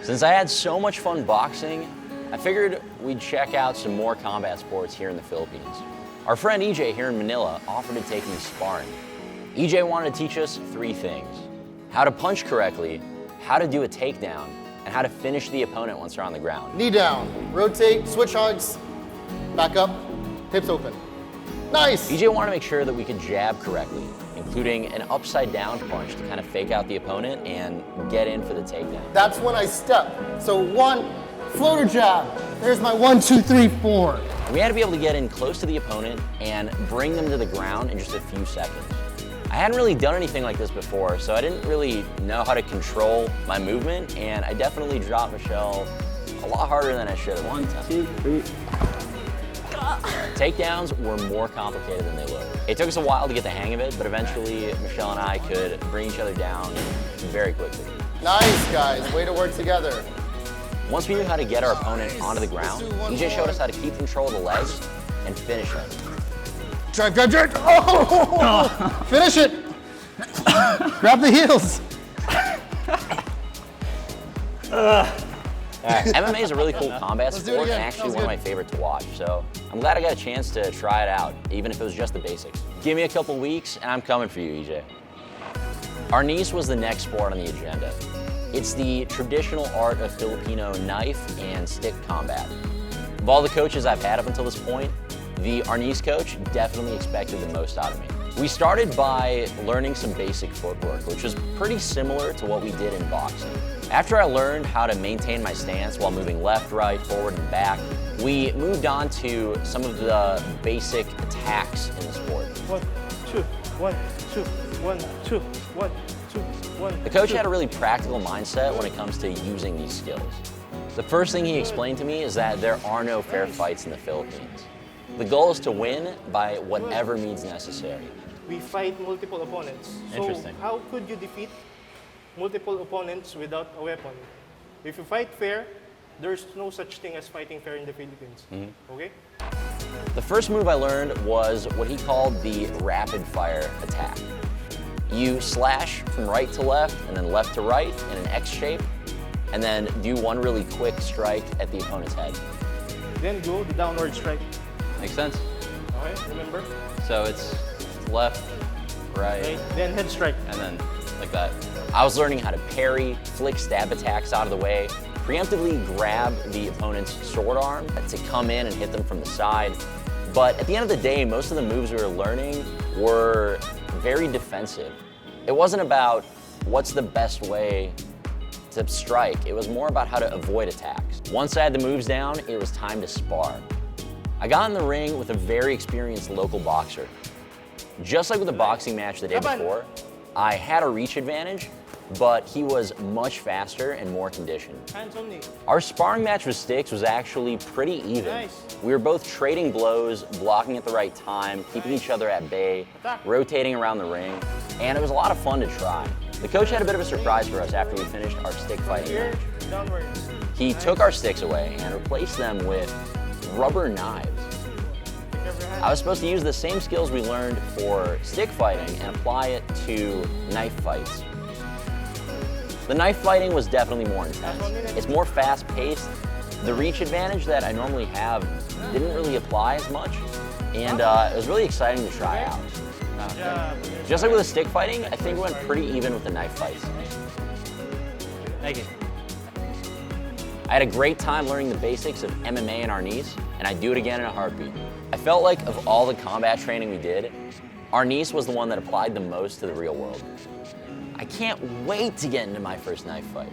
Since I had so much fun boxing, I figured we'd check out some more combat sports here in the Philippines. Our friend EJ here in Manila offered to take me sparring. EJ wanted to teach us 3 things: how to punch correctly, how to do a takedown, and how to finish the opponent once they're on the ground. Knee down, rotate, switch hugs, back up, hips open. Nice! EJ wanted to make sure that we could jab correctly, including an upside down punch to kind of fake out the opponent and get in for the takedown. That's when I step. So 1, floater jab. There's my 1, 2, 3, 4. We had to be able to get in close to the opponent and bring them to the ground in just a few seconds. I hadn't really done anything like this before, so I didn't really know how to control my movement, and I definitely dropped Michelle a lot harder than I should have. 1, 2, 3. Takedowns were more complicated than they looked. It took us a while to get the hang of it, but eventually Michelle and I could bring each other down very quickly. Nice, guys. Way to work together. Once we knew how to get our opponent onto the ground, EJ showed us how to keep control of the legs and finish them. Drive, drive, drive. Oh! Finish it. Grab the heels. MMA is a really cool combat sport and actually one of my favorite to watch, so I'm glad I got a chance to try it out, even if it was just the basics. Give me a couple weeks and I'm coming for you, EJ. Arnis was the next sport on the agenda. It's the traditional art of Filipino knife and stick combat. Of all the coaches I've had up until this point, the Arnis coach definitely expected the most out of me. We started by learning some basic footwork, which was pretty similar to what we did in boxing. After I learned how to maintain my stance while moving left, right, forward, and back, we moved on to some of the basic attacks in the sport. 1, 2, 1, 2, 1, 2, 1, 2, 1. The coach had a really practical mindset when it comes to using these skills. The first thing he explained to me is that there are no fair fights in the Philippines. The goal is to win by whatever means necessary. We fight multiple opponents. Interesting. So how could you defeat multiple opponents without a weapon? If you fight fair, there's no such thing as fighting fair in the Philippines. Okay? The first move I learned was what he called the rapid fire attack. You slash from right to left and then left to right in an X shape, and then do one really quick strike at the opponent's head. Then go the downward strike. Makes sense? Okay, remember? So it's left, right, then head strike. and then like that. I was learning how to parry, flick stab attacks out of the way, preemptively grab the opponent's sword arm to come in and hit them from the side. But at the end of the day, most of the moves we were learning were very defensive. It wasn't about what's the best way to strike. It was more about how to avoid attacks. Once I had the moves down, it was time to spar. I got in the ring with a very experienced local boxer. Just like with the boxing match the day before, I had a reach advantage, but he was much faster and more conditioned. Hands on knee. Our sparring match with sticks was actually pretty even. Nice. We were both trading blows, blocking at the right time, keeping each other at bay, rotating around the ring, and it was a lot of fun to try. The coach had a bit of a surprise for us after we finished our stick fighting match. Downwards. He took our sticks away and replaced them with rubber knives. I was supposed to use the same skills we learned for stick fighting and apply it to knife fights. The knife fighting was definitely more intense. It's more fast-paced. The reach advantage that I normally have didn't really apply as much, and it was really exciting to try out. Just like with the stick fighting, I think we went pretty even with the knife fights. Thank you. I had a great time learning the basics of MMA and Arnis, and I'd do it again in a heartbeat. I felt like of all the combat training we did, Arnis was the one that applied the most to the real world. I can't wait to get into my first knife fight.